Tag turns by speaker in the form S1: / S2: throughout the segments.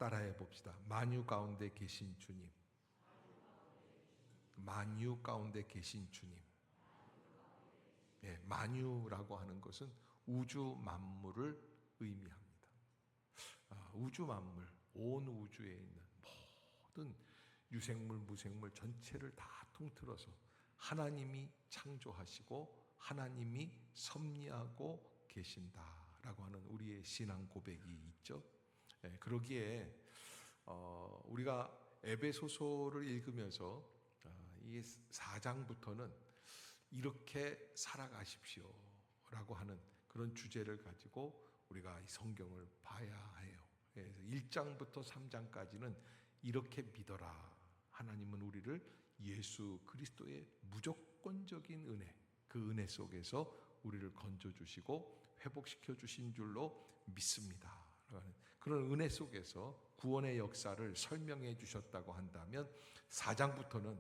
S1: 따라해 봅시다. 만유 가운데 계신 주님. 만유 가운데 계신 주님. 예, 만유라고 하는 것은 우주 만물을 의미합니다. 우주 만물, 온 우주에 있는 모든 유생물, 무생물 전체를 다 통틀어서 하나님이 창조하시고 하나님이 섭리하고 계신다라고 하는 우리의 신앙 고백이 있죠. 예, 그러기에 우리가 에베소서를 읽으면서 이 4장부터는 이렇게 살아가십시오 라고 하는 그런 주제를 가지고 우리가 이 성경을 봐야 해요. 그래서 1장부터 3장까지는 이렇게 믿어라. 하나님은 우리를 예수 그리스도의 무조건적인 은혜, 그 은혜 속에서 우리를 건져주시고 회복시켜 주신 줄로 믿습니다. 그런 은혜 속에서 구원의 역사를 설명해 주셨다고 한다면 4장부터는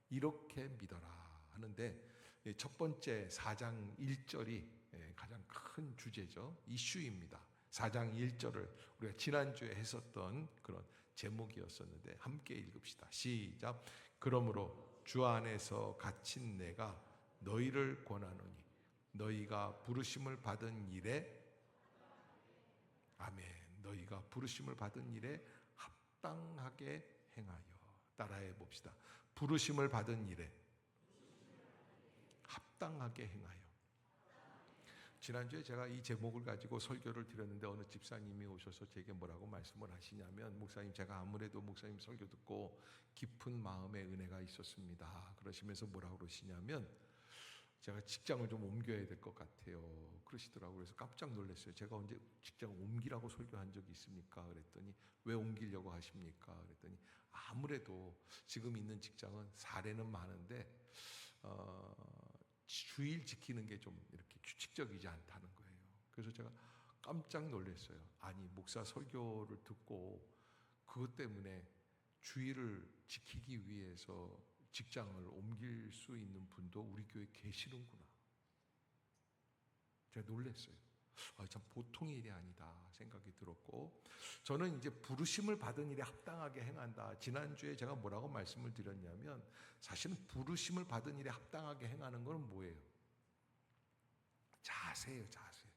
S1: 이렇게 믿어라 하는데, 첫 번째 4장 1절이 가장 큰 주제죠. 이슈입니다. 4장 1절을 우리가 지난주에 했었던 그런 제목이었었는데 함께 읽읍시다. 시작. 그러므로 주 안에서 갇힌 내가 너희를 권하노니 너희가 부르심을 받은 일에, 아멘, 너희가 부르심을 받은 일에 합당하게 행하여. 따라해 봅시다. 부르심을 받은 일에 합당하게 행하여. 지난주에 제가 이 제목을 가지고 설교를 드렸는데 어느 집사님이 오셔서 제게 뭐라고 말씀을 하시냐면, 목사님, 제가 아무래도 목사님 설교 듣고 깊은 마음의 은혜가 있었습니다. 그러시면서 뭐라고 그러시냐면, 제가 직장을 좀 옮겨야 될 것 같아요 그러시더라고요. 그래서 깜짝 놀랐어요. 제가 언제 직장 옮기라고 설교한 적이 있습니까? 그랬더니 왜 옮기려고 하십니까? 그랬더니 아무래도 지금 있는 직장은 사례는 많은데 주일 지키는 게 좀 이렇게 규칙적이지 않다는 거예요. 그래서 제가 깜짝 놀랐어요. 아니, 목사 설교를 듣고 그것 때문에 주일을 지키기 위해서 직장을 옮길 수 있는 분도 우리 교회에 계시는구나. 제가 놀랐어요. 참 보통의 일이 아니다 생각이 들었고, 저는 이제 부르심을 받은 일에 합당하게 행한다. 지난주에 제가 뭐라고 말씀을 드렸냐면, 사실은 부르심을 받은 일에 합당하게 행하는 건 뭐예요? 자세예요, 자세.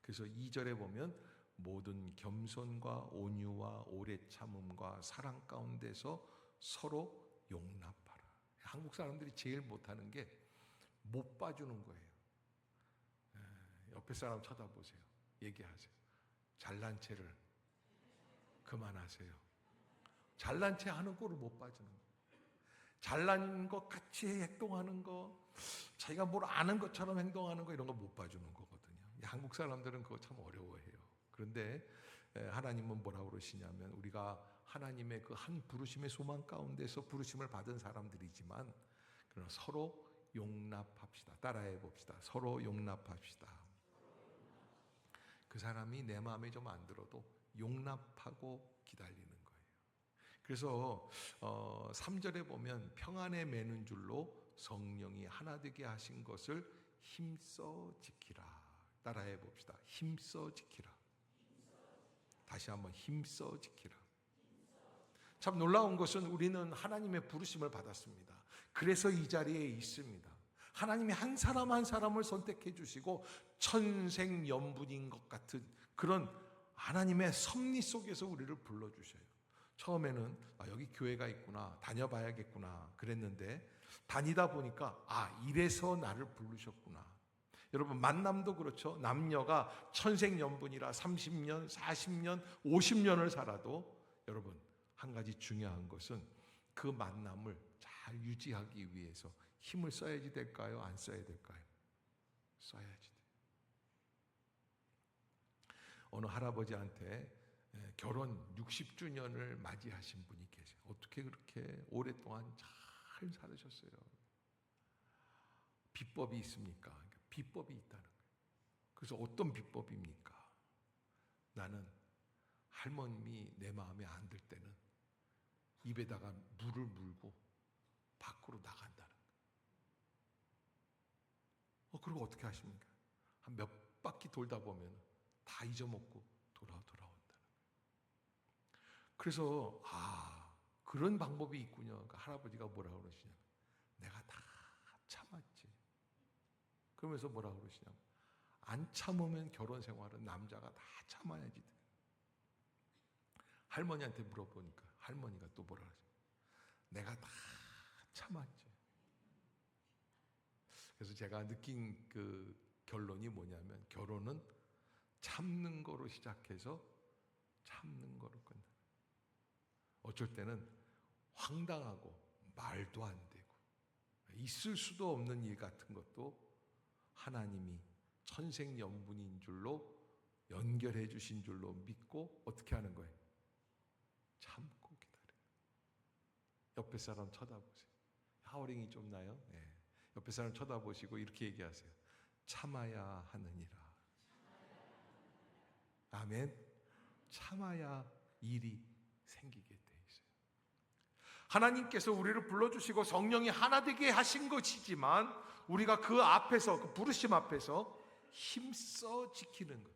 S1: 그래서 2절에 보면 모든 겸손과 온유와 오래 참음과 사랑 가운데서 서로 용납하라. 한국 사람들이 제일 못하는 게 못 봐주는 거예요. 옆에 사람 쳐다보세요. 얘기하세요. 잘난 체를 그만하세요. 잘난 체 하는 꼴을 못 봐주는 거예요. 잘난 것 같이 행동하는 거, 자기가 뭘 아는 것처럼 행동하는 거, 이런 거 못 봐주는 거거든요. 한국 사람들은 그거 참 어려워해요. 그런데 하나님은 뭐라고 그러시냐면, 우리가 하나님의 그 한 부르심의 소망 가운데서 부르심을 받은 사람들이지만, 그러나 서로 용납합시다. 따라해 봅시다. 서로 용납합시다. 그 사람이 내 마음에 좀 안 들어도 용납하고 기다리는 거예요. 그래서 3절에 보면 평안에 매는 줄로 성령이 하나 되게 하신 것을 힘써 지키라. 따라해 봅시다. 힘써 지키라. 다시 한번 힘써 지키라. 참 놀라운 것은 우리는 하나님의 부르심을 받았습니다. 그래서 이 자리에 있습니다. 하나님이 한 사람 한 사람을 선택해 주시고 천생연분인 것 같은 그런 하나님의 섭리 속에서 우리를 불러주셔요. 처음에는 여기 교회가 있구나, 다녀봐야겠구나 그랬는데, 다니다 보니까 이래서 나를 부르셨구나. 여러분, 만남도 그렇죠. 남녀가 천생연분이라 30년, 40년, 50년을 살아도 여러분, 한 가지 중요한 것은 그 만남을 잘 유지하기 위해서 힘을 써야지 될까요? 안 써야 될까요? 써야지 돼요. 어느 할아버지한테 결혼 60주년을 맞이하신 분이 계세요. 어떻게 그렇게 오랫동안 잘 살으셨어요? 비법이 있습니까? 그러니까 비법이 있다는 거예요. 그래서 어떤 비법입니까? 나는 할머님이 내 마음에 안 들 때는 입에다가 물을 물고 밖으로 나간다는 거예요. 그리고 어떻게 하십니까? 한 몇 바퀴 돌다 보면 다 잊어먹고 돌아온다는 거예요. 그래서 그런 방법이 있군요. 그러니까 할아버지가 뭐라고 그러시냐, 내가 다 참았지. 그러면서 뭐라고 그러시냐, 안 참으면 결혼 생활은 남자가 다 참아야지. 할머니한테 물어보니까 할머니가 또 뭐라 그러죠, 내가 다 참았지. 그래서 제가 느낀 그 결론이 뭐냐면, 결혼은 참는 거로 시작해서 참는 거로 끝나. 어쩔 때는 황당하고 말도 안 되고 있을 수도 없는 일 같은 것도 하나님이 천생연분인 줄로 연결해 주신 줄로 믿고 어떻게 하는 거예요? 참고 기다려요. 옆에 사람 쳐다보세요. 하워링이 좀 나요? 네. 옆에 사람 쳐다보시고 이렇게 얘기하세요. 참아야 하느니라. 아멘. 참아야 일이 생기게 돼 있어요. 하나님께서 우리를 불러주시고 성령이 하나 되게 하신 것이지만 우리가 그 앞에서, 그 부르심 앞에서 힘써 지키는 것.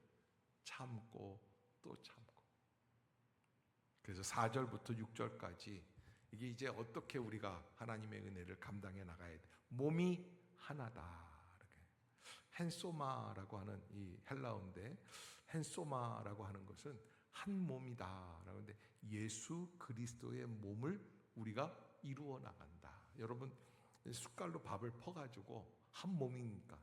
S1: 참고 또 참고. 그래서 4절부터 6절까지 이게 이제 어떻게 우리가 하나님의 은혜를 감당해 나가야 돼. 몸이 하나다. 헨소마라고 하는 이 헬라어인데, 헨소마라고 하는 것은 한 몸이다 라고 하는데, 예수 그리스도의 몸을 우리가 이루어 나간다. 여러분, 숟갈로 밥을 퍼가지고 한 몸이니까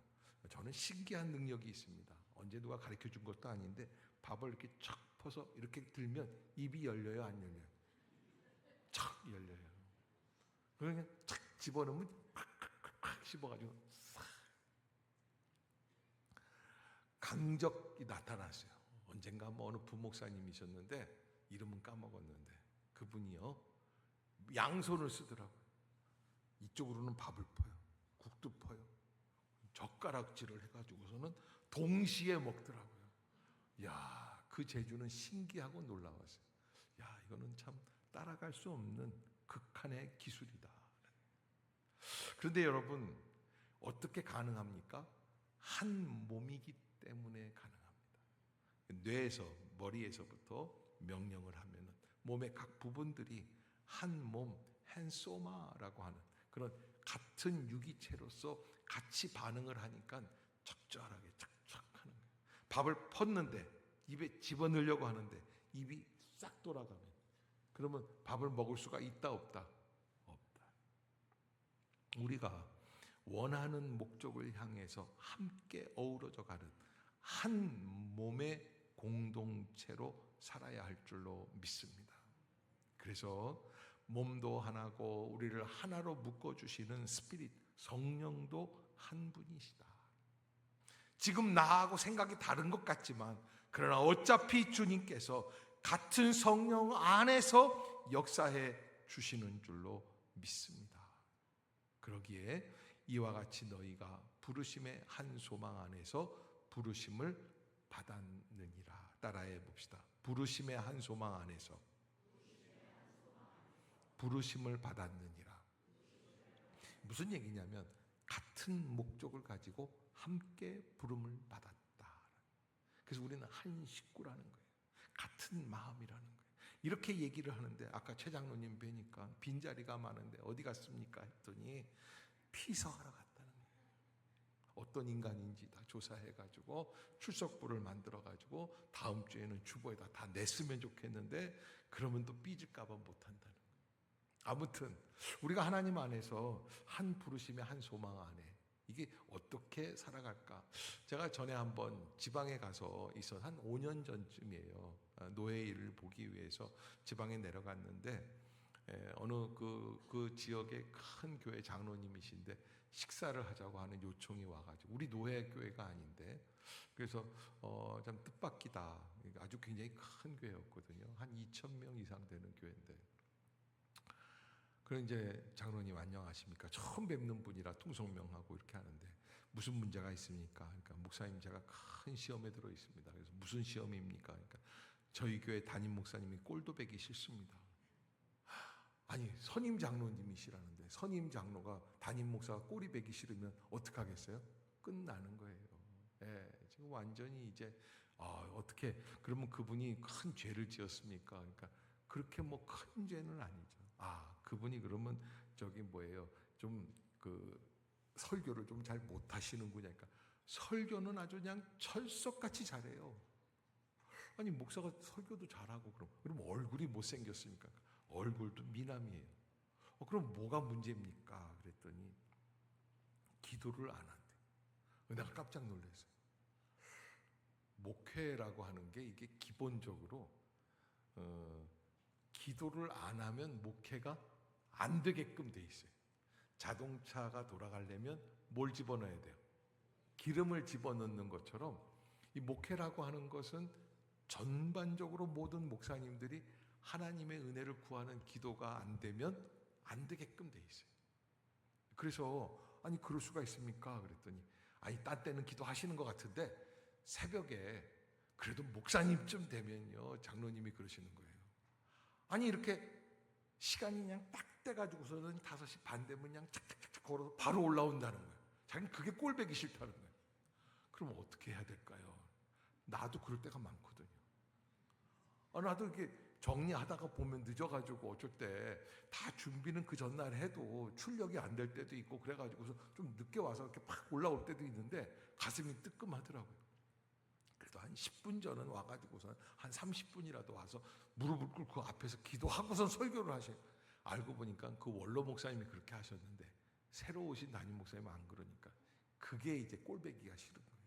S1: 저는 신기한 능력이 있습니다. 언제 누가 가르쳐 준 것도 아닌데 밥을 이렇게 척 퍼서 이렇게 들면 입이 열려요, 안 열려요? 척 열려요. 그러면 척 집어넣으면 팍팍팍 씹어가지고 싹. 강적이 나타났어요. 언젠가 어느 부목사님이셨는데 이름은 까먹었는데 그분이요, 양손을 쓰더라고요. 이쪽으로는 밥을 퍼요, 국도 퍼요, 젓가락질을 해가지고서는 동시에 먹더라고요. 야, 그 재주는 신기하고 놀라웠어요. 야, 이거는 참 따라갈 수 없는 극한의 기술이다. 그런데 여러분, 어떻게 가능합니까? 한 몸이기 때문에 가능합니다. 뇌에서, 머리에서부터 명령을 하면은 몸의 각 부분들이 한 몸, 헨소마라고 하는 그런 같은 유기체로서 같이 반응을 하니까 적절하게 착착 하는 거예요. 밥을 펐는데 입에 집어넣으려고 하는데 입이 싹 돌아가면, 그러면 밥을 먹을 수가 있다 없다? 없다. 우리가 원하는 목적을 향해서 함께 어우러져 가는 한 몸의 공동체로 살아야 할 줄로 믿습니다. 그래서 몸도 하나고 우리를 하나로 묶어주시는 스피릿, 성령도 한 분이시다. 지금 나하고 생각이 다른 것 같지만 그러나 어차피 주님께서 같은 성령 안에서 역사해 주시는 줄로 믿습니다. 그러기에 이와 같이 너희가 부르심의 한 소망 안에서 부르심을 받았느니라. 따라해 봅시다. 부르심의 한 소망 안에서 부르심을 받았느니라. 무슨 얘기냐면 같은 목적을 가지고 함께 부름을 받았다. 그래서 우리는 한 식구라는 거예요. 같은 마음이라는 거예요. 이렇게 얘기를 하는데, 아까 최 장로님 뵈니까 빈자리가 많은데 어디 갔습니까 했더니 피서하러 갔다는 거예요. 어떤 인간인지 다 조사해가지고 출석부를 만들어가지고 다음 주에는 주보에다 다 냈으면 좋겠는데 그러면 또 삐질까봐 못한다는 거예요. 아무튼 우리가 하나님 안에서 한 부르심의 한 소망 안에 이게 어떻게 살아갈까? 제가 전에 한번 지방에 가서 있어 한 5년 전쯤이에요. 노예 일을 보기 위해서 지방에 내려갔는데 어느 그 지역의 큰 교회 장로님이신데 식사를 하자고 하는 요청이 와가지고, 우리 노예 교회가 아닌데, 그래서 좀 뜻밖이다. 아주 굉장히 큰 교회였거든요. 한 2,000명 이상 되는 교회인데. 그런 이제 장로님 안녕하십니까? 처음 뵙는 분이라 통성명하고 이렇게 하는데 무슨 문제가 있습니까? 그러니까 목사님 제가 큰 시험에 들어 있습니다. 그래서 무슨 시험입니까? 그러니까 저희 교회 담임 목사님이 꼴도 배기 싫습니다. 아니 선임 장로님이시라는데 선임 장로가 담임 목사가 꼬리 배기 싫으면 어떡하겠어요? 끝나는 거예요. 예, 지금 완전히 이제 어떻게 그러면 그분이 큰 죄를 지었습니까? 그러니까 그렇게 뭐 큰 죄는 아니죠. 그분이 그러면 저기 뭐예요? 좀 그 설교를 좀 잘 못하시는군요. 그러니까 설교는 아주 그냥 철석같이 잘해요. 아니 목사가 설교도 잘하고 그럼 얼굴이 못생겼으니까 얼굴도 미남이에요. 그럼 뭐가 문제입니까? 그랬더니 기도를 안 한대. 내가 깜짝 놀랐어요. 목회라고 하는 게 이게 기본적으로 기도를 안 하면 목회가 안 되게끔 돼 있어요. 자동차가 돌아가려면 뭘 집어넣어야 돼요? 기름을 집어넣는 것처럼 이 목회라고 하는 것은 전반적으로 모든 목사님들이 하나님의 은혜를 구하는 기도가 안 되면 안 되게끔 돼 있어요. 그래서 아니 그럴 수가 있습니까? 그랬더니 아니 딴 때는 기도하시는 것 같은데 새벽에 그래도 목사님쯤 되면요 장로님이 그러시는 거예요. 아니 이렇게 시간이 그냥 딱 돼가지고서는 5시 반 되면 그냥 착착착 걸어서 바로 올라온다는 거예요. 자기는 그게 꼴보기 싫다는 거예요. 그럼 어떻게 해야 될까요? 나도 그럴 때가 많거든요. 나도 이렇게 정리하다가 보면 늦어가지고 어쩔 때 다 준비는 그 전날 해도 출력이 안 될 때도 있고 그래가지고서 좀 늦게 와서 이렇게 팍 올라올 때도 있는데 가슴이 뜨끔하더라고요. 그래도 한 10분 전은 와가지고서 한 30분이라도 와서 무릎을 꿇고 앞에서 기도하고선 설교를 하셔요. 알고 보니까 그 원로 목사님이 그렇게 하셨는데 새로 오신 담임 목사님은 안 그러니까 그게 이제 꼴배기가 싫은 거예요.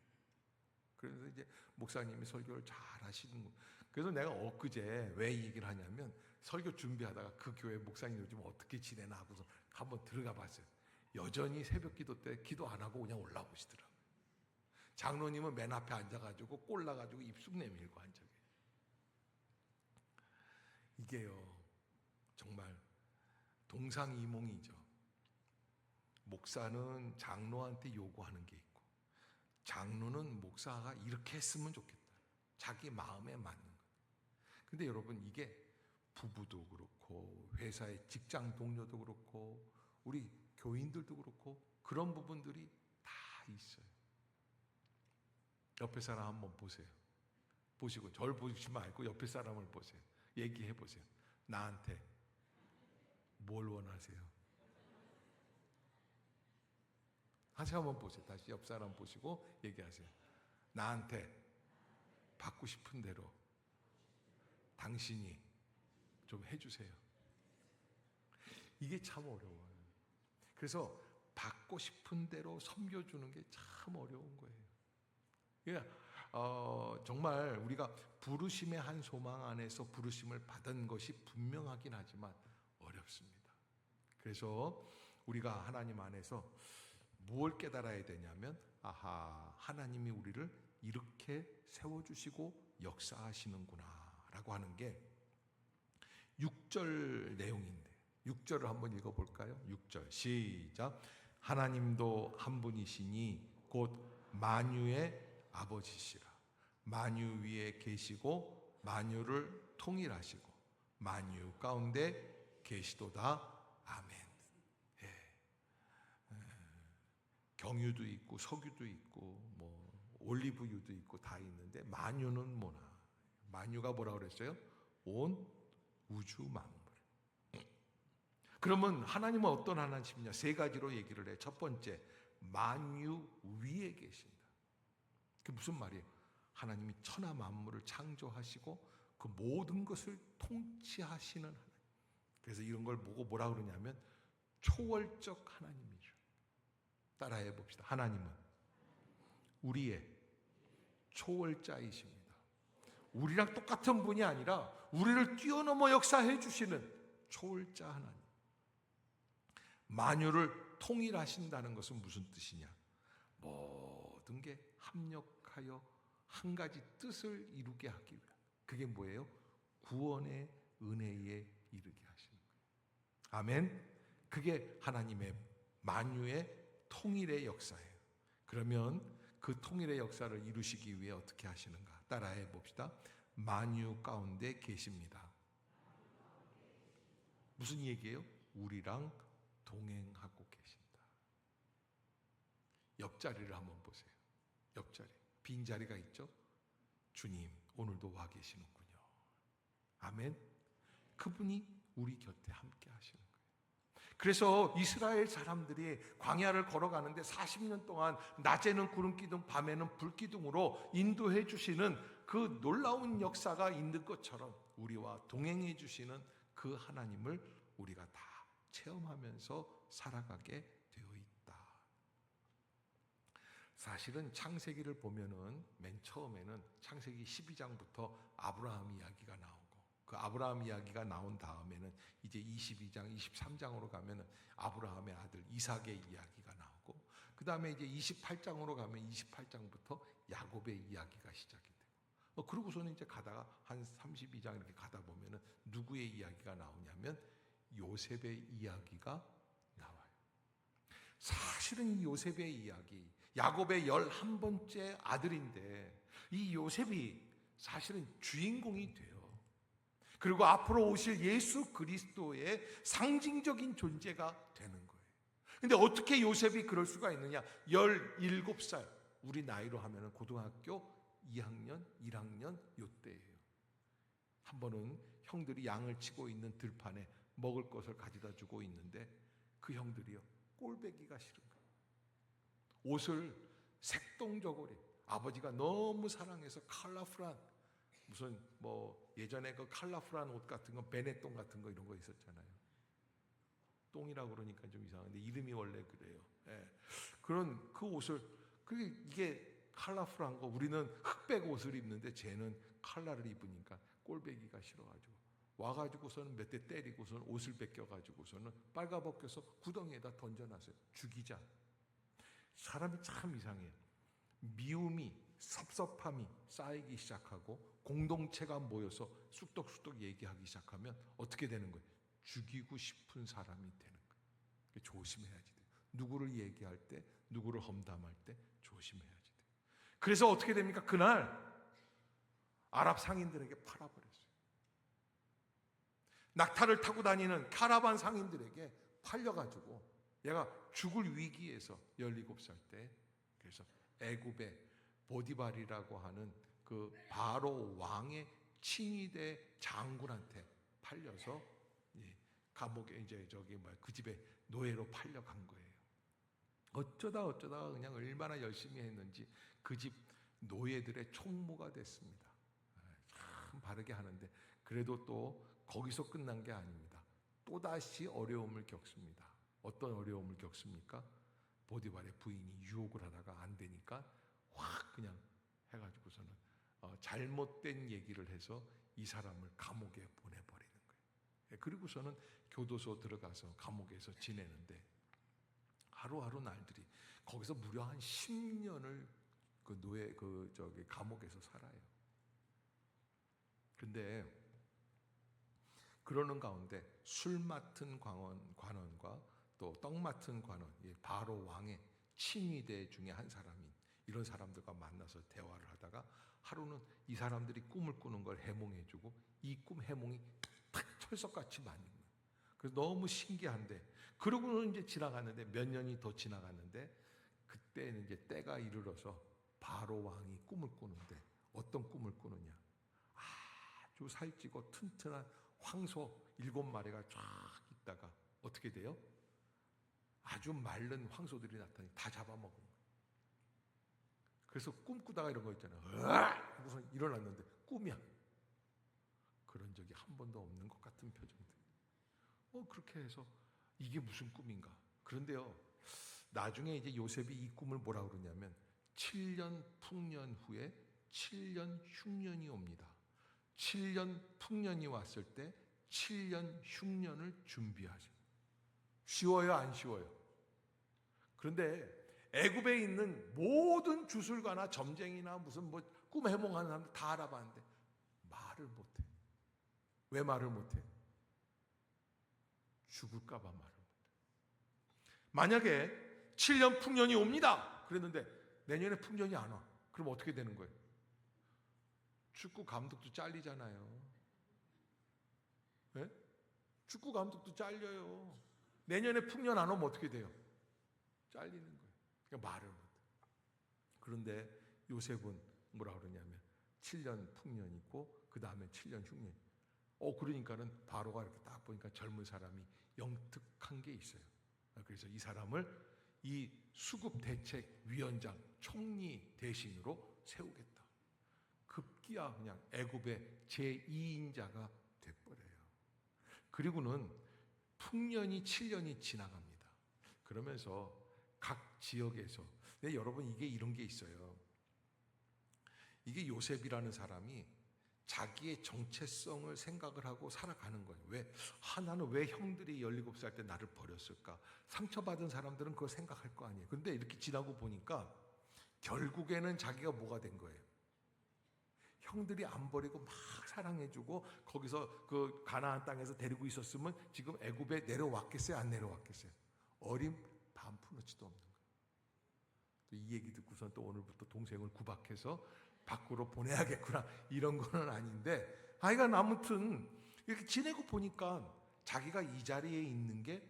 S1: 그래서 이제 목사님이 설교를 잘 하시는 거예요. 그래서 내가 엊그제 왜 이 얘기를 하냐면 설교 준비하다가 그 교회 목사님 요즘 어떻게 지내나 하고서 한번 들어가 봤어요. 여전히 새벽 기도 때 기도 안 하고 그냥 올라오시더라고요. 장로님은 맨 앞에 앉아가지고 꼴라가지고 입술 내밀고 앉아 계세요. 이게요 정말 동상이몽이죠. 목사는 장로한테 요구하는 게 있고 장로는 목사가 이렇게 했으면 좋겠다. 자기 마음에 맞는 거. 근데 여러분 이게 부부도 그렇고 회사의 직장 동료도 그렇고 우리 교인들도 그렇고 그런 부분들이 다 있어요. 옆에 사람 한번 보세요. 보시고 저를 보시지 말고 옆에 사람을 보세요. 얘기해 보세요. 나한테 뭘 원하세요? 다시 한번 보세요. 다시 옆 사람 보시고 얘기하세요. 나한테 받고 싶은 대로 당신이 좀 해주세요. 이게 참 어려워요. 그래서 받고 싶은 대로 섬겨주는 게 참 어려운 거예요. 그러니까 정말 우리가 부르심의 한 소망 안에서 부르심을 받은 것이 분명하긴 하지만 어렵습니다. 그래서 우리가 하나님 안에서 무엇을 깨달아야 되냐면 하나님이 우리를 이렇게 세워주시고 역사하시는구나 라고 하는 게 6절 내용인데 6절을 한번 읽어볼까요? 6절 시작. 하나님도 한 분이시니 곧 만유의 아버지시라. 만유 위에 계시고 만유를 통일하시고 만유 가운데 계시도다. 아멘. 경유도 있고 석유도 있고 뭐 올리브유도 있고 다 있는데 만유는 뭐나? 만유가 뭐라 그랬어요? 온 우주 만물. 그러면 하나님은 어떤 하나님이냐? 3가지로 얘기를 해. 첫 번째, 만유 위에 계신다. 그게 무슨 말이에요? 하나님이 천하 만물을 창조하시고 그 모든 것을 통치하시는 하나님. 그래서 이런 걸 보고 뭐라 그러냐면 초월적 하나님이죠. 따라해 봅시다. 하나님은 우리의 초월자이십니다. 우리랑 똑같은 분이 아니라 우리를 뛰어넘어 역사해 주시는 초월자 하나님. 만유를 통일하신다는 것은 무슨 뜻이냐? 모든 게 합력하여 한 가지 뜻을 이루게 하기 위한. 그게 뭐예요? 구원의 은혜에 이르게 하시는 거예요. 아멘. 그게 하나님의 만유의 통일의 역사예요. 그러면 그 통일의 역사를 이루시기 위해 어떻게 하시는가? 따라해 봅시다. 만유 가운데 계십니다. 무슨 얘기예요? 우리랑 동행하고 계신다. 옆자리를 한번 보세요. 옆자리. 빈자리가 있죠? 주님, 오늘도 와 계시는군요. 아멘. 그분이 우리 곁에 함께 하시는 거예요. 그래서 이스라엘 사람들이 광야를 걸어가는데 40년 동안 낮에는 구름 기둥, 밤에는 불 기둥으로 인도해 주시는 그 놀라운 역사가 있는 것처럼 우리와 동행해 주시는 그 하나님을 우리가 다 체험하면서 살아가게 되어 있다. 사실은 창세기를 보면은 맨 처음에는 창세기 12장부터 아브라함 이야기가 나오고, 그 아브라함 이야기가 나온 다음에는 이제 22장, 23장으로 가면은 아브라함의 아들 이삭의 이야기가 나오고, 그 다음에 이제 28장으로 가면 28장부터 야곱의 이야기가 시작이 되고, 그러고서는 이제 가다가 한 32장 이렇게 가다 보면은 누구의 이야기가 나오냐면 요셉의 이야기가 나와요. 사실은 이 요셉의 이야기, 야곱의 11번째 아들인데 이 요셉이 사실은 주인공이 돼요. 그리고 앞으로 오실 예수 그리스도의 상징적인 존재가 되는 거예요. 근데 어떻게 요셉이 그럴 수가 있느냐? 17살, 우리 나이로 하면 고등학교 2학년, 1학년 요때예요. 한 번은 형들이 양을 치고 있는 들판에 먹을 것을 가져다 주고 있는데 그 형들이요, 꼴배기가 싫은 거예요. 옷을 색동저고리, 아버지가 너무 사랑해서 컬러풀한, 무슨 뭐 예전에 그 컬러풀한 옷 같은 거, 베네똥 같은 거 이런 거 있었잖아요. 똥이라고 그러니까 좀 이상한데 이름이 원래 그래요. 예. 그런 그 옷을, 이게 컬러풀한 거, 우리는 흑백 옷을 입는데 쟤는 컬러를 입으니까 꼴배기가 싫어가지고 와가지고서는 몇 대 때리고서는 옷을 벗겨가지고서는 빨가벗겨서 구덩이에다 던져놨어요. 죽이자. 사람이 참 이상해요. 미움이, 섭섭함이 쌓이기 시작하고 공동체가 모여서 쑥덕쑥덕 얘기하기 시작하면 어떻게 되는 거예요? 죽이고 싶은 사람이 되는 거예요. 조심해야지 돼요. 누구를 얘기할 때, 누구를 험담할 때 조심해야지 돼요. 그래서 어떻게 됩니까? 그날 아랍 상인들에게 팔아버렸어요. 낙타를 타고 다니는 카라반 상인들에게 팔려가지고 얘가 죽을 위기에서 17살 때, 그래서 애굽의 보디발이라고 하는 그 바로 왕의 친위대 장군한테 팔려서 감옥에 이제 그 집에 노예로 팔려간 거예요. 어쩌다가 그냥 얼마나 열심히 했는지 그 집 노예들의 총무가 됐습니다. 참 바르게 하는데 그래도 또 거기서 끝난 게 아닙니다. 또다시 어려움을 겪습니다. 어떤 어려움을 겪습니까? 보디발의 부인이 유혹을 하다가 안 되니까 확 그냥 해가지고서는 잘못된 얘기를 해서 이 사람을 감옥에 보내버리는 거예요. 그리고서는 교도소 들어가서 감옥에서 지내는데 하루하루 날들이 거기서 무려 한 10년을 감옥에서 살아요. 근데 그러는 가운데 술 맡은 관원과 또 떡 맡은 관원, 바로 왕의 친위대 중에 한 사람인 이런 사람들과 만나서 대화를 하다가 하루는 이 사람들이 꿈을 꾸는 걸 해몽해주고 이 꿈 해몽이 탁 철석같이 맞는 거예요. 그래서 너무 신기한데, 그러고는 이제 지나갔는데 몇 년이 더 지나갔는데 그때는 이제 때가 이르러서 바로 왕이 꿈을 꾸는데 어떤 꿈을 꾸느냐? 아주 살찌고 튼튼한 황소 7마리가 쫙 있다가 어떻게 돼요? 아주 마른 황소들이 나타나니 다 잡아먹은 거예요. 그래서 꿈꾸다가 이런 거 있잖아요. 하고서 일어났는데 꿈이야. 그런 적이 한 번도 없는 것 같은 표정들. 그렇게 해서 이게 무슨 꿈인가? 그런데요, 나중에 이제 요셉이 이 꿈을 뭐라 그러냐면 7년 풍년 후에 7년 흉년이 옵니다. 7년 풍년이 왔을 때 7년 흉년을 준비하세요. 쉬워요, 안 쉬워요? 그런데 애굽에 있는 모든 주술가나 점쟁이나 무슨 꿈 해몽하는 사람들 다 알아봤는데 말을 못해. 왜 말을 못해? 죽을까 봐 말을 못해. 만약에 7년 풍년이 옵니다 그랬는데 내년에 풍년이 안 와. 그럼 어떻게 되는 거예요? 축구 감독도 잘리잖아요. 네? 축구 감독도 잘려요. 내년에 풍년 안 오면 어떻게 돼요? 잘리는 거예요. 그러니까 말을 못해. 그런데 요셉은 뭐라 그러냐면 7년 풍년이 있고 그 다음에 7년 흉년. 그러니까는 바로가 이렇게 딱 보니까 젊은 사람이 영특한 게 있어요. 그래서 이 사람을 이 수급대책위원장 총리 대신으로 세우겠다. 급기야 그냥 애굽의 제2인자가 돼버려요. 그리고는 풍년이 7년이 지나갑니다. 그러면서 각 지역에서, 근데 여러분 이게 이런 게 있어요. 이게 요셉이라는 사람이 자기의 정체성을 생각을 하고 살아가는 거예요. 나는 왜 형들이 17살 때 나를 버렸을까? 상처받은 사람들은 그걸 생각할 거 아니에요. 근데 이렇게 지나고 보니까 결국에는 자기가 뭐가 된 거예요. 형들이 안 버리고 막 사랑해주고 거기서 그 가나안 땅에서 데리고 있었으면 지금 애굽에 내려왔겠어요? 안 내려왔겠어요? 어림 반푼어치도 없는 거예요. 이 얘기 듣고선 또 오늘부터 동생을 구박해서 밖으로 보내야겠구나 이런 거는 아닌데, 하여간 아무튼 이렇게 지내고 보니까 자기가 이 자리에 있는 게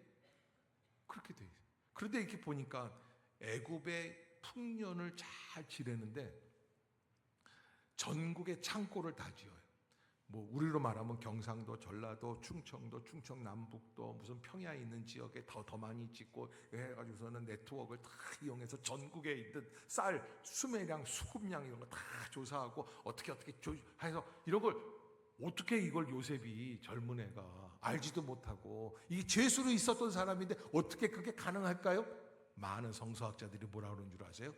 S1: 그렇게 돼 있어요. 그런데 이렇게 보니까 애굽의 풍년을 잘 지내는데 전국에 창고를 다 지어요. 뭐 우리로 말하면 경상도, 전라도, 충청도, 충청 남북도 무슨 평야에 있는 지역에 더 많이 짓고 해가지고서는 네트워크를 다 이용해서 전국에 있는 쌀 수매량, 수급량 이런 거 다 조사하고 어떻게 해서 이런 걸 어떻게 이걸 요셉이 젊은 애가 알지도 못하고 이게 죄수로 있었던 사람인데 어떻게 그게 가능할까요? 많은 성서학자들이 뭐라 그러는 줄 아세요?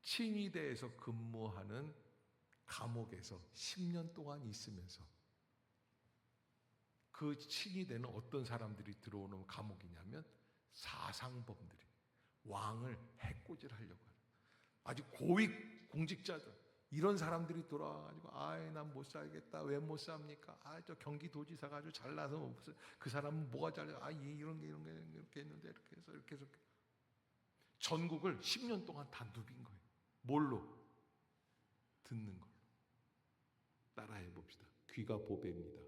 S1: 친위대에서 근무하는 감옥에서 10년 동안 있으면서 그 친위대는 어떤 사람들이 들어오는 감옥이냐면 사상범들이 왕을 해코지하려고 하는 아주 고위 공직자들, 이런 사람들이 돌아와가지고 난 못 살겠다. 왜 못 삽니까? 저 경기도지사가 아주 잘나서 그 사람은 뭐가 잘나? 이런 게 이렇게 했는데 이렇게 해서 전국을 10년 동안 다 누빈 거예요. 뭘로? 듣는 걸로. 따라해 봅시다. 귀가 보배입니다.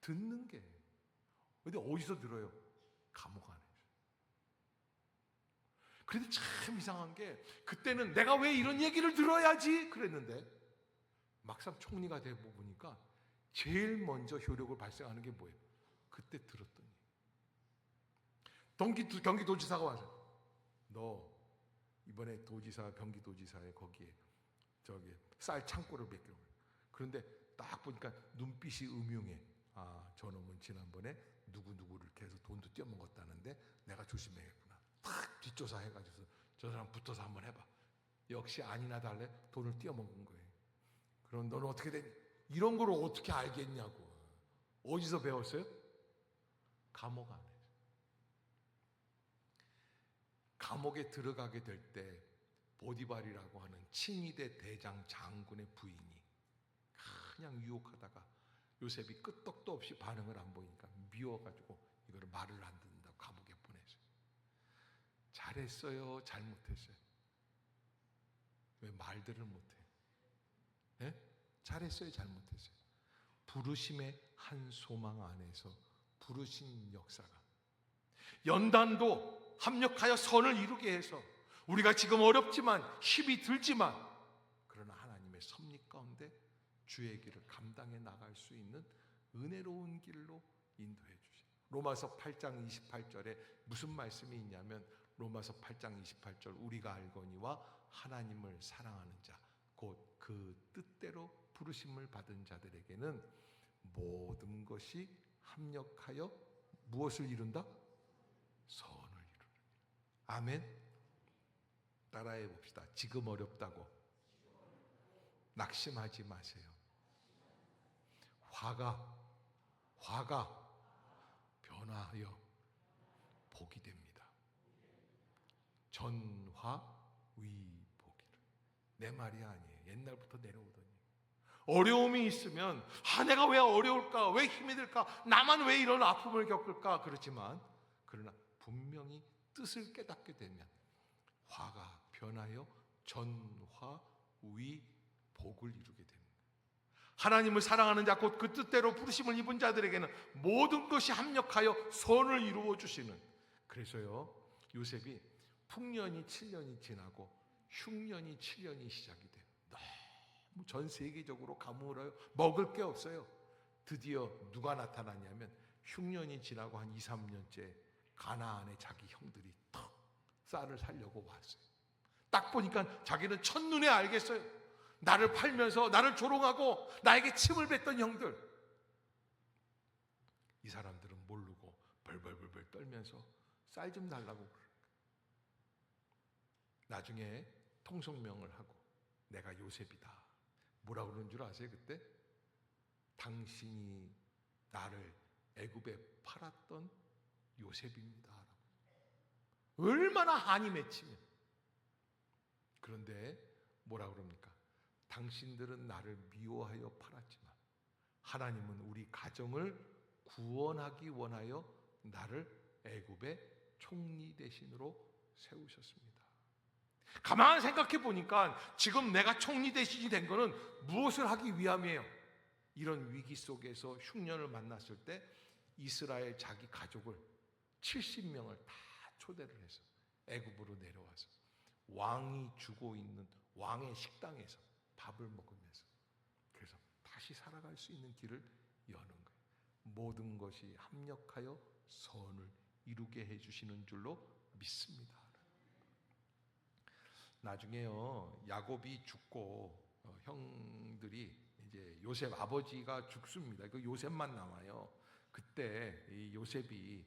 S1: 듣는 게. 근데 어디서 들어요? 감옥 안에서. 그런데 참 이상한 게 그때는 내가 왜 이런 얘기를 들어야지 그랬는데 막상 총리가 되고 보니까 제일 먼저 효력을 발생하는 게 뭐예요? 그때 들었더니 경기도지사가 와서 너 이번에 경기도지사에 거기에 쌀 창고를 몇 개로. 그런데 딱 보니까 눈빛이 음흉해. 저놈은 지난번에 누구누구를 이렇게 해서 돈도 떼어먹었다는데 내가 조심해야겠구나. 탁 뒷조사해가지고 저 사람 붙어서 한번 해봐. 역시 아니나 달래 돈을 떼어먹은 거예요. 그럼 너는 어떻게 되니? 이런 걸 어떻게 알겠냐고. 어디서 배웠어요? 감옥 안에. 감옥에 들어가게 될 때 보디발이라고 하는 친위대 대장 장군의 부인이 그냥 유혹하다가 요셉이 끄떡도 없이 반응을 안 보이니까 미워가지고 이거를 말을 안 듣는다고 감옥에 보내줘요. 잘했어요? 잘못했어요? 왜 말들을 못해? 네? 잘했어요? 잘못했어요? 부르심의 한 소망 안에서 부르신 역사가 연단도 합력하여 선을 이루게 해서 우리가 지금 어렵지만 힘이 들지만 그러나 하나님의 섭리 가운데 주의 길을 감당해 나갈 수 있는 은혜로운 길로 인도해 주시고, 로마서 8장 28절에 무슨 말씀이 있냐면 로마서 8장 28절 우리가 알거니와 하나님을 사랑하는 자 곧 그 뜻대로 부르심을 받은 자들에게는 모든 것이 합력하여 무엇을 이룬다? 선을 이루는. 아멘. 따라해 봅시다. 지금 어렵다고 낙심하지 마세요. 화가 변화하여 복이 됩니다. 전화위복이라. 내 말이 아니에요. 옛날부터 내려오더니 어려움이 있으면 내가 왜 어려울까? 왜 힘이 들까? 나만 왜 이런 아픔을 겪을까? 그렇지만 그러나 분명히 뜻을 깨닫게 되면 화가 변하여 전화위복을 이루게 됩니다. 하나님을 사랑하는 자 곧 그 뜻대로 부르심을 입은 자들에게는 모든 것이 합력하여 선을 이루어 주시는. 그래서요 요셉이 풍년이 7년이 지나고 흉년이 7년이 시작이 돼요. 전 세계적으로 가물어요. 먹을 게 없어요. 드디어 누가 나타나냐면 흉년이 지나고 한 2, 3년째 가나안에 자기 형들이 턱 쌀을 살려고 왔어요. 딱 보니까 자기는 첫눈에 알겠어요. 나를 팔면서 나를 조롱하고 나에게 침을 뱉던 형들. 이 사람들은 모르고 벌벌벌벌 떨면서 쌀 좀 달라고 그래요. 나중에 통성명을 하고 내가 요셉이다. 뭐라 그러는 줄 아세요 그때? 당신이 나를 애굽에 팔았던 요셉입니다. 얼마나 한이 맺히면. 그런데 뭐라 그럽니까? 당신들은 나를 미워하여 팔았지만 하나님은 우리 가정을 구원하기 원하여 나를 애굽의 총리 대신으로 세우셨습니다. 가만 생각해 보니까 지금 내가 총리 대신이 된 거는 무엇을 하기 위함이에요? 이런 위기 속에서 흉년을 만났을 때 이스라엘 자기 가족을 70명을 다 초대를 해서 애굽으로 내려와서 왕이 주고 있는 왕의 식당에서 밥을 먹으면서 그래서 다시 살아갈 수 있는 길을 여는 거예요. 모든 것이 합력하여 선을 이루게 해주시는 줄로 믿습니다. 나중에요 야곱이 죽고 형들이 이제 요셉 아버지가 죽습니다. 그 요셉만 남아요. 그때 이 요셉이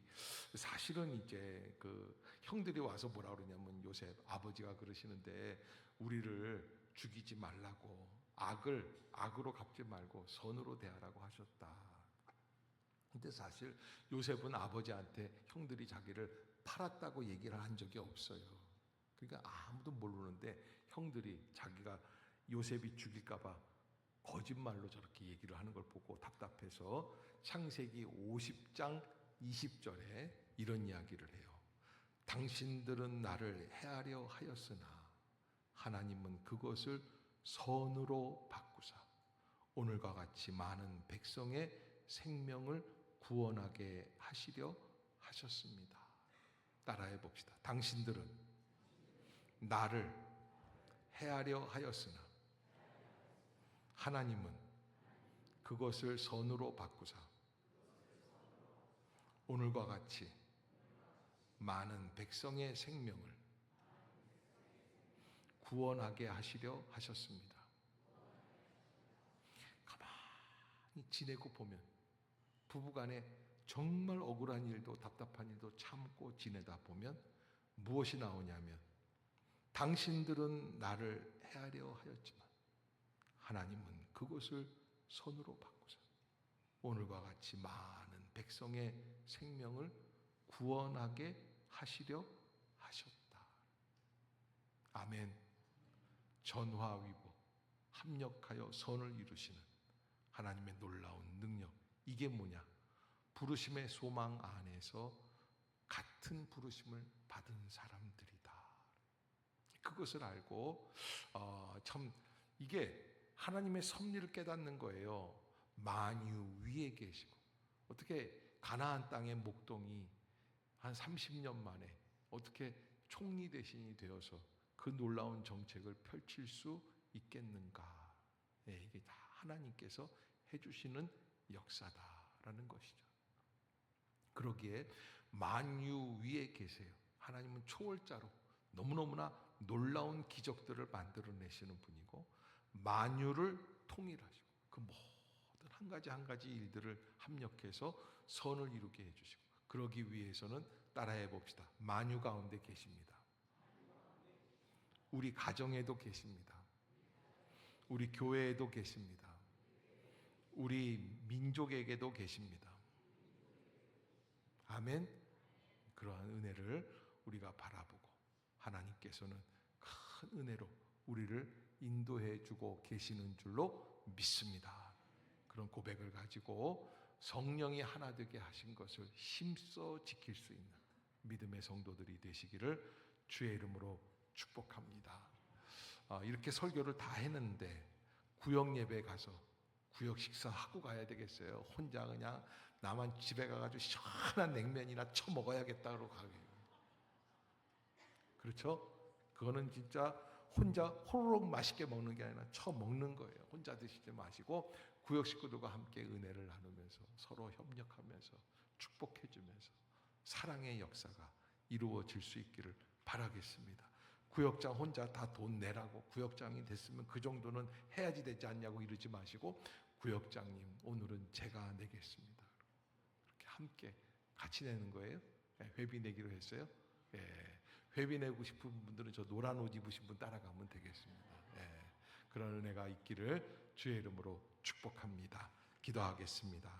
S1: 사실은 이제 그 형들이 와서 뭐라 그러냐면 요셉 아버지가 그러시는데 우리를 죽이지 말라고 악으로 갚지 말고 선으로 대하라고 하셨다. 근데 사실 요셉은 아버지한테 형들이 자기를 팔았다고 얘기를 한 적이 없어요. 그러니까 아무도 모르는데 형들이 자기가 요셉이 죽일까 봐 거짓말로 저렇게 얘기를 하는 걸 보고 답답해서 창세기 50장 20절에 이런 이야기를 해요. 당신들은 나를 해하려 하였으나 하나님은 그것을 선으로 바꾸사 오늘과 같이 많은 백성의 생명을 구원하게 하시려 하셨습니다. 따라해 봅시다. 당신들은 나를 해하려 하였으나 하나님은 그것을 선으로 바꾸사 오늘과 같이 많은 백성의 생명을 구원하게 하시려 하셨습니다. 가만히 지내고 보면 부부간에 정말 억울한 일도 답답한 일도 참고 지내다 보면 무엇이 나오냐면 당신들은 나를 해하려 하였지만 하나님은 그것을 선으로 바꾸사 오늘과 같이 많은 백성의 생명을 구원하게 하시려 하셨다. 아멘. 전화위복 합력하여 선을 이루시는 하나님의 놀라운 능력. 이게 뭐냐? 부르심의 소망 안에서 같은 부르심을 받은 사람들이다. 그것을 알고 참 이게 하나님의 섭리를 깨닫는 거예요. 만유 위에 계시고 어떻게 가나안 땅의 목동이 한 30년 만에 어떻게 총리 대신이 되어서 그 놀라운 정책을 펼칠 수 있겠는가? 네, 이게 다 하나님께서 해주시는 역사다라는 것이죠. 그러기에 만유 위에 계세요. 하나님은 초월자로 너무너무나 놀라운 기적들을 만들어내시는 분이고 만유를 통일하시고 그 모든 한 가지 한 가지 일들을 합력해서 선을 이루게 해주시고 그러기 위해서는 따라해 봅시다. 만유 가운데 계십니다. 우리 가정에도 계십니다. 우리 교회에도 계십니다. 우리 민족에게도 계십니다. 아멘. 그러한 은혜를 우리가 바라보고 하나님께서는 큰 은혜로 우리를 인도해 주고 계시는 줄로 믿습니다. 그런 고백을 가지고 성령이 하나 되게 하신 것을 힘써 지킬 수 있는 믿음의 성도들이 되시기를 주의 이름으로 축복합니다. 이렇게 설교를 다 했는데 구역 예배 가서 구역 식사하고 가야 되겠어요? 혼자 그냥 나만 집에 가가지고 시원한 냉면이나 처먹어야겠다 그러고 가요. 그렇죠? 그거는 진짜 혼자 호로록 맛있게 먹는 게 아니라 처먹는 거예요. 혼자 드시지 마시고 구역 식구들과 함께 은혜를 나누면서 서로 협력하면서 축복해주면서 사랑의 역사가 이루어질 수 있기를 바라겠습니다. 구역장 혼자 다 돈 내라고, 구역장이 됐으면 그 정도는 해야지 되지 않냐고 이러지 마시고, 구역장님 오늘은 제가 내겠습니다. 그렇게 함께 같이 내는 거예요. 회비 내기로 했어요. 회비 내고 싶은 분들은 저 노란 옷 입으신 분 따라가면 되겠습니다. 그런 은혜가 있기를 주의 이름으로 축복합니다. 기도하겠습니다.